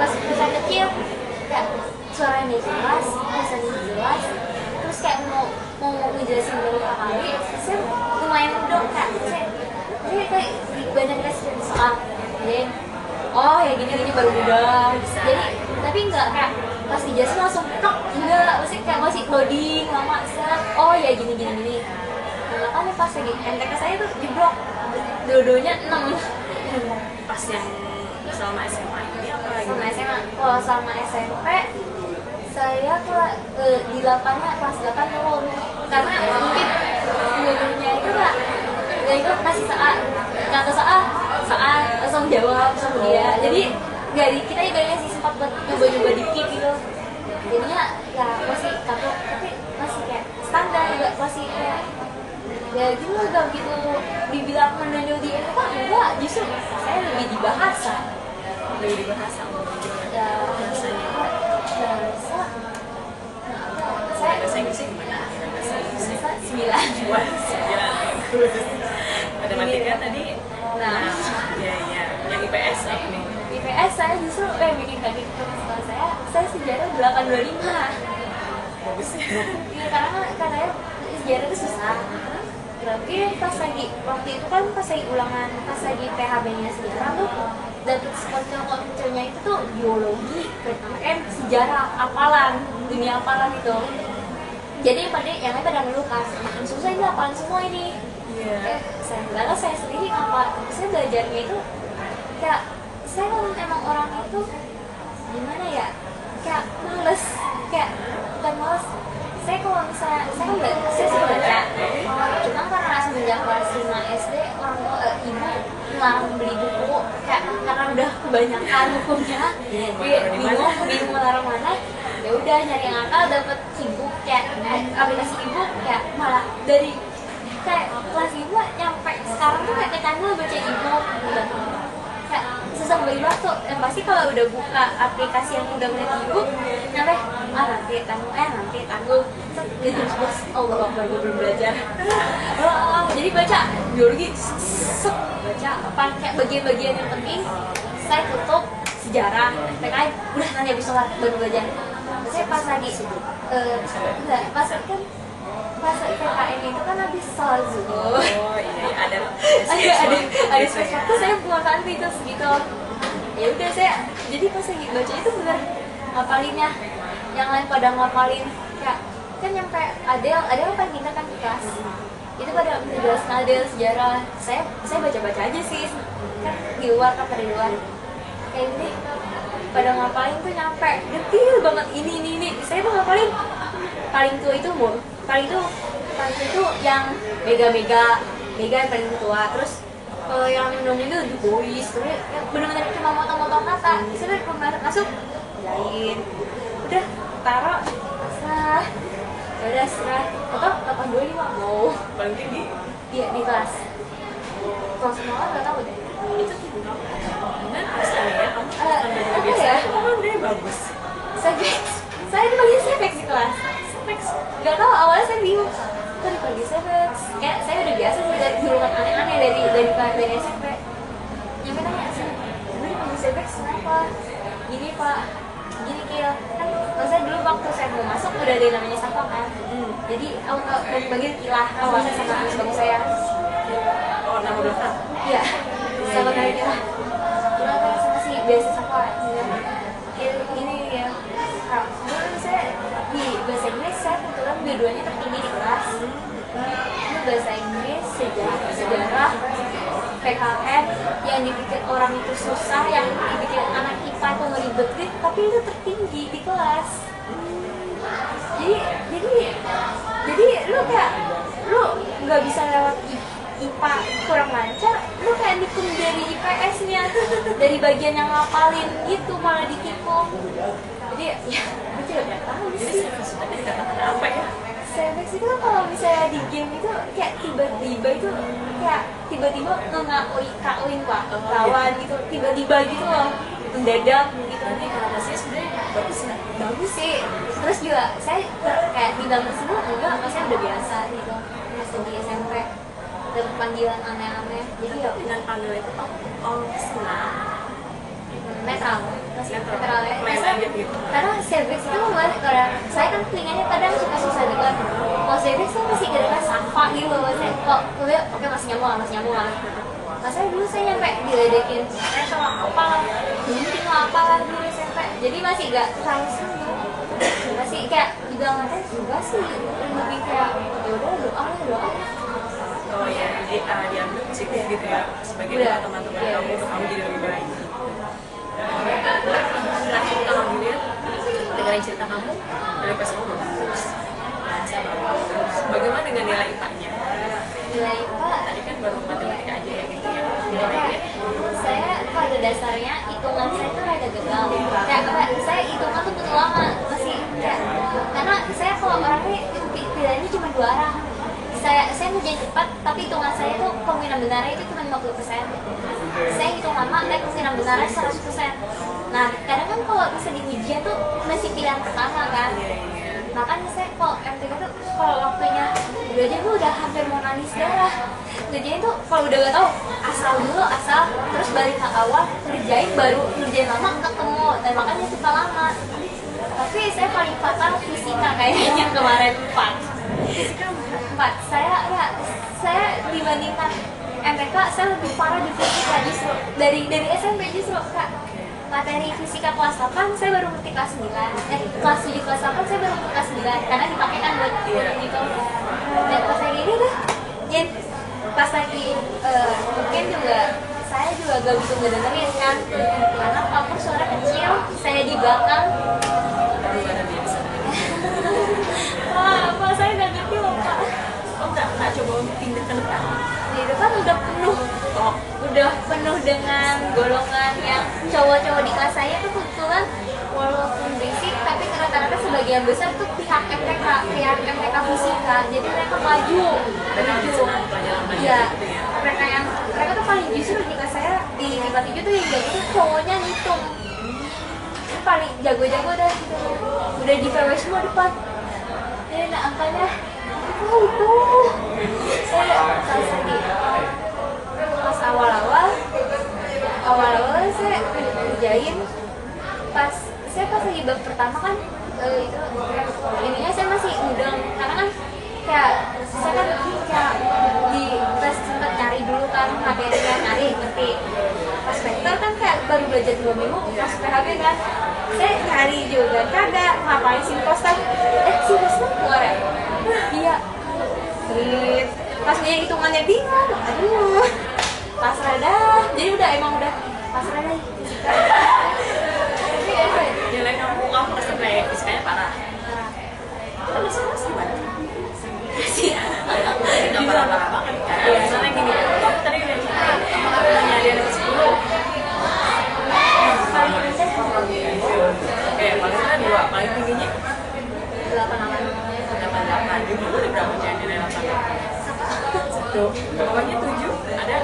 pas saya kecil kayak suaranya jelas, tulisannya jelas, terus kayak mau ngejelasin beberapa kali, saya lumayan dong kak, saya kayak banyak respon soal, jadi oh ya gini baru mudah, jadi tapi nggak kayak pas dijelasin langsung tok, enggak, masih kayak masih loading lama, oh ya gini. Nah, makanya pas lagi MTK saya tuh jeblok, dua-duanya 6. Pas yang selama SMA ini apa lagi? Sama SMA, kalau sama SMP saya di 8-nya kelas 8 turun karena mungkin gurunya itu nggak itu kasih saat kata saat langsung jawab sama dia, jadi nggak kita ibaratnya sih sempat buat nyoba dikit gitu, jadinya ya masih kaku tapi masih kayak standar juga, masih kayak ya gitu gak gitu dibilang menonjol di MTK enggak, justru saya lebih di bahasa ya Bahasanya bahasa saya bahasa Inggrisnya gimana? Bahasa Inggrisnya 9. Wah, 9. Matematika tadi. Nah, Iya. Yang IPS apa nih? IPS saya justru bikin kaget teman sekolah saya sejarah 825. Bagus ya. Iya karena katanya sejarah itu susah. Tapi pas lagi waktu itu kan pas lagi ulangan, pas lagi PHB-nya sejarah tuh dapet skor-skornya itu tuh biologi, PKM, sejarah, apalan, dunia apalan itu. Jadi yang lain pada ngeluh kan, makin susah ini apalan semua ini. Iya. Saya sendiri saya belajarnya itu kayak saya emang orang itu gimana ya, kayak males, kayak bukan males, saya kalau misalnya saya suka baca, cuma karena semenjak kelas 5 SD orang tua ibu melarang beli buku kayak karena udah kebanyakan bukunya, bingung melarang mana, ya udah nyari yang akal dapet e-book kayak aplikasi e-book kayak malah dari kayak kelas 5 nyampe sekarang tuh kayak kecanduan baca e-book gitu. Kayak susah bagi waktu, yang pasti kalau udah buka aplikasi yang udah mulai e-book nyampe nanti tanggung gitu terus Allah Akbar gue belum belajar jadi baca biologi baca apa kayak bagian-bagian yang penting saya tutup, sejarah PKI udah nanti habis sholat baru belajar. Saya pas lagi enggak pas kan pas PKN itu kan habis sholat zuhur. Oh iya, ada Waktu saya pulang itu segitu. Ya udah saya jadi pas lagi baca itu bener ngapalinnya, yang lain pada ngapalin kayak kan nyampe ada yang paling pintar kan di kelas itu pada menjelaskan ada sejarah, saya baca aja sih kan di luar di luar kayak ini pada ngapalin tuh nyampe detail banget ini saya tuh ngapalin paling tua itu paling itu yang mega yang paling tua, terus yang minum itu The Boys, benar-benar cuma motong-motong kata, saya belum masuk lain udah taruh serah udah serah atau 825 mau paling tinggi. iya di kelas kalau semua orang nggak tahu deh Itu gimana rasanya kamu apa biasa ya? kamu dia bagus. Saya dipanggil Sevex di kelas. Sevex. Gak tau, awalnya saya bingung kok dipanggil Sevex. Kayak saya udah biasa sih dari julukan aneh-aneh dari SMP. Nyampe nanya sih, gue dipanggil Sevex kenapa? Gini pak, gini Kil. Kan saya dulu waktu saya mau masuk udah ada yang namanya Sapang kan. Jadi aku nggak dipanggil Kilah awalnya sama sebagai saya. Oh, nama belakang. Iya, sama dari Kilah. Kilah kan sama si biasa Sapa. Ini ya. Nah, dulu saya di bahasa Inggris saya kebetulan dua-duanya tertinggi di kelas. Itu bahasa Inggris, sejarah, PKN yang dipikir orang itu susah, yang dipikir anak IPA itu ngeribetin, tapi itu tertinggi di kelas. Jadi lu nggak bisa lewat IPA kurang lancar, lu kayak dikun dari IPS-nya, dari bagian yang ngapalin gitu malah ditikung. Jadi ya gue tidak tahu sih. Jadi saya dikatakan apa ya? Sevex itu kan kalau misalnya di game itu kayak tiba-tiba ngakui lawan gitu, tiba-tiba gitu loh, mendadak gitu. Nanti kalau sih sebenarnya Bagus sih. Terus juga saya kayak dibilang tersebut enggak, maksudnya udah biasa gitu. Masih di SMP dan panggilan aneh-aneh. Jadi ya dengan panggilan itu oh senang. netral, masih netral ya. main aja gitu. Karena cervix itu karena saya kan telinganya kadang suka susah dengar. Kalau cervix tuh masih kira-kira sampah gitu loh. Saya kok oke masih nyambung lah. Nah saya dulu saya nyampe diledekin sama apa, gunting apa lah dulu SMP. Jadi masih gak terlalu sembuh. Masih kayak dibilang juga sih lebih kayak yaudah doa. Oh ya, jadi diambil positif gitu ya sebagai teman-teman kamu untuk kamu jadi lebih baik. Nah, kita ngambilin dengerin cerita kamu dari pas kamu bagus. Bagaimana dengan nilai IPA-nya? Nilai IPA Tadi kan baru matematika aja ya gitu ya. Saya pada dasarnya hitungan saya itu rada gagal. Kayak saya hitungan tuh butuh lama masih kayak karena saya kalau orangnya pilihannya cuma 2 arah. Saya ngerjain cepat, tapi hitungan saya tuh kemungkinan benarnya itu cuma 50%. Saya hitung lama, tapi kemungkinan benarnya 100%. Nah, kadang kan kalau bisa di ujian tuh masih pilihan pertama kan. Makanya saya kalau MTK tuh kalau waktunya udah aja udah hampir mau nangis darah. Ngerjain tuh kalau udah gak tau asal terus balik ke awal ngerjain baru ngerjain lama ketemu dan makanya suka lama. Tapi saya paling fatal fisika kayaknya kemarin 4. Saya dibandingkan MTK saya lebih parah di fisika justru dari SMP justru Kak. Materi fisika kelas 8 saya baru ngerti kelas 9. Kelas 7 kelas 8 saya baru ngerti kelas 9 karena dipakai kan buat gitu. Dan pas lagi ini udah Jen pas lagi mungkin juga saya juga gak begitu ngedengerin kan karena walaupun suara kecil saya di belakang. Apa saya gak ngerti loh Kak. Oh nggak coba untuk pindah ke depan. Di depan udah penuh dengan golongan yang cowok-cowok di kelas saya tuh kebetulan walaupun basic tapi rata-rata sebagian besar tuh pihak MTK fisika jadi mereka maju ya mereka tuh paling justru di kelas saya di IPA 7 tuh yang jago tuh cowoknya ngitung paling jago-jago dah gitu udah di PW semua depan jadi nah angkanya itu saya pas lagi pas awal-awal saya kerjain pas lagi bab pertama kan itu ininya saya masih ngudang karena kan kayak saya kan kayak di tes sempat cari dulu kan materinya nyari ngerti pas vektor kan kayak baru belajar 2 minggu pas PHB kan saya cari juga kagak ngapain simpostan simpostan keluar ya iya pas dia hitungannya bingung aduh pasrah dah jadi udah pasrah dah nilai kamu pas sampai fisikanya parah. Tapi sekarang gimana? sih Nggak parah-parah banget kan? Misalnya gini, kamu tadi udah nanya dia dapat 10. paling rendah Oke, paling rendah 2, paling tingginya 88. Juga udah berapa jadi nilai 88? Tuh, bawahnya 7, ada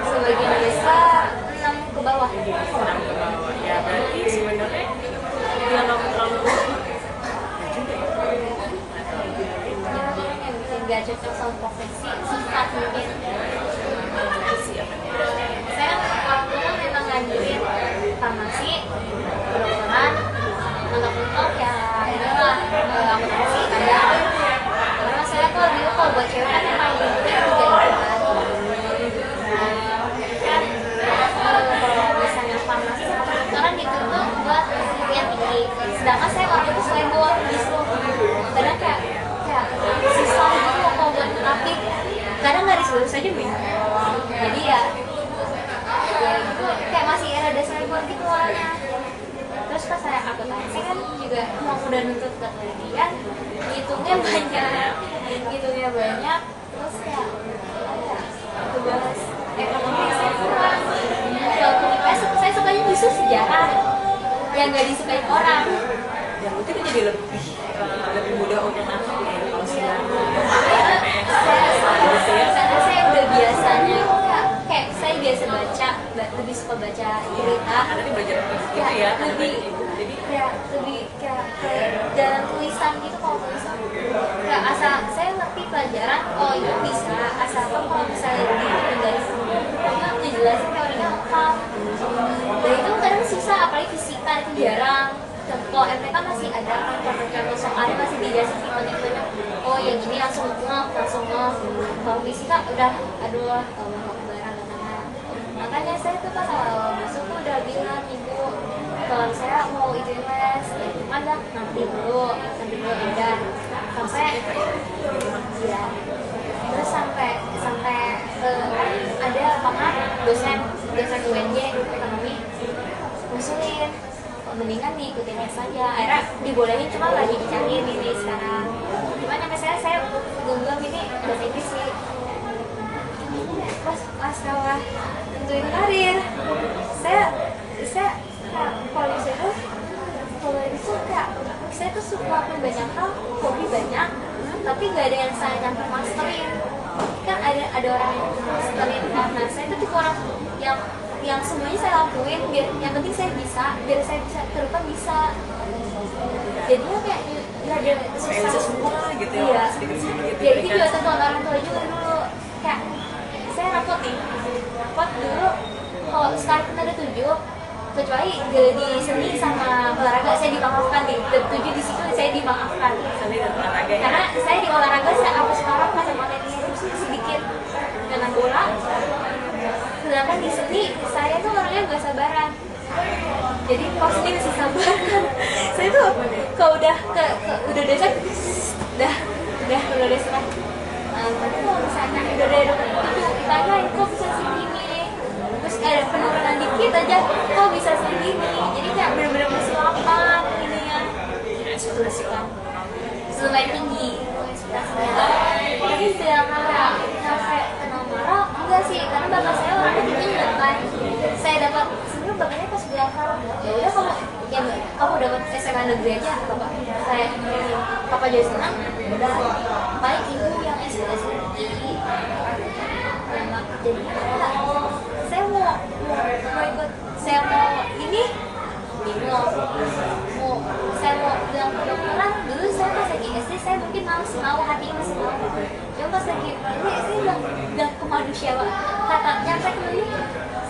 sebagian besar 6 ke bawah 6 ke bawah. Ya berarti sebenarnya bilang kamu terlalu yang gak cocok sama profesi sifat mungkin saya waktu itu memang ngajuin farmasi kedokteran mentok-mentok ya inilah akuntansi kadang karena saya tuh dulu kalau buat cewek kan yang paling penting juga itu kan kalau misalnya farmasi sama kedokteran dituntut buat yang tinggi sedangkan saya waktu itu selebor justru kadang kayak susah gitu kalau buat ngerapin kadang garis lurus aja bingung jadi ya gitu kayak masih rada selebor gitu awalnya terus pas saya akuntansi kan juga mau udah nuntut ketelitian hitungnya banyak terus kayak tugas ekonomi saya kurang walaupun IPS saya sukanya justru sejarah yang gak disukai orang yang mungkin itu jadi lebih mudah untuk nangkep ya kalau sejarah karena saya udah biasanya kayak saya biasa baca lebih suka baca cerita karena ini belajar gitu ya lebih jadi kayak lebih kayak jalan tulisan gitu kalau tulisan kayak asal saya ngerti pelajaran oh itu bisa asal kalau misalnya dihitung dari itu dijelasin teorinya apa dan itu kadang susah apalagi fisika fisika udah aduh Allah Akbar anak-anak. Makanya saya tuh pas awal masuk tuh udah bilang ibu kalau saya mau izin les cuman dah nanti dulu udah sampai ya terus sampai ada paman dosen UNJ ekonomi ngusulin mendingan diikutin les saja, akhirnya dibolehin cuma lagi dicari ini sekarang. Cuman sampai saya google ini bahasa Inggris sih pas masalah tentuin karir saya kalau itu kayak saya tuh suka banyak hal, hobi banyak tapi gak ada yang saya nyampe masterin. Kan ada orang yang masterin, nah saya tuh tipe orang yang semuanya saya lakuin biar yang penting saya bisa, biar saya bisa ke depan bisa. Jadinya kayak nggak ada susah bisa semua gitu ya, iya. sedikit-sedikit Ya itu juga tentuan orang tua juga dulu. Kayak saya rapot dulu kalau sekalipun ada 7 kecuali di seni sama olahraga saya dimaafkan nih, 7 di situ saya dimaafkan seni dan olahraga ya. karena saya di olahraga saya apa sekarang masih materinya itu sedikit dengan bola. Sedangkan di seni saya tuh orangnya gak sabaran, jadi pas ini masih sabar kan saya tuh kalau udah udah dekat udah dekat tapi kalau misalnya udah dari dokter itu ditanyain kok bisa segini, terus ada penurunan dikit aja kok bisa segini, jadi kayak bener-bener masih lapang ini ya ekspektasikan lumayan tinggi ekspektasinya. Tapi tidak sampai kena marah enggak sih, karena bapak saya orangnya ingat kan saya dapat sebenarnya bapaknya pas bilang kalau ya udah kamu dapat SMA negeri aja papa jadi senang, udah baik ibu yang ekspektasi tinggi. Nah, jadi saya mau ikut, saya mau ini bingung saya mau bilang kedokteran. Dulu saya pas lagi SD saya mungkin mau hati masih mau, cuma pas lagi ini udah kemanusiaan kata nyampe ke dulu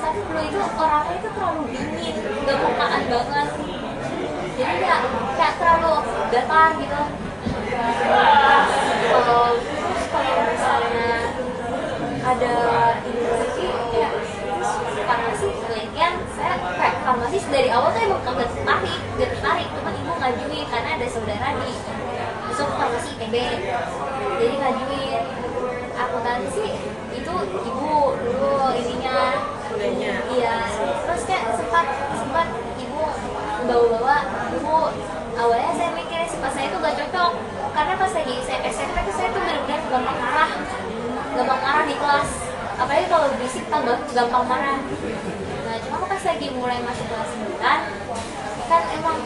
tapi dulu itu orangnya itu terlalu dingin, gak bukaan banget, jadi kayak terlalu datar gitu. Kalau misalnya ada inovasi kayak farmasi penelitian, saya kayak farmasi dari awal tuh emang gak tertarik, cuman ibu ngajuin karena ada saudara di masuk farmasi ITB, jadi ngajuin akuntansi itu ibu dulu ininya kuliahnya. Iya, terus kayak sempat ibu bawa ibu awalnya saya mikir sifat saya tuh gak cocok karena pas lagi saya SMP tuh saya tuh benar-benar gampang marah di kelas, apalagi kalau berisik gampang marah. Nah cuma pas lagi mulai masuk kelas 9 kan emang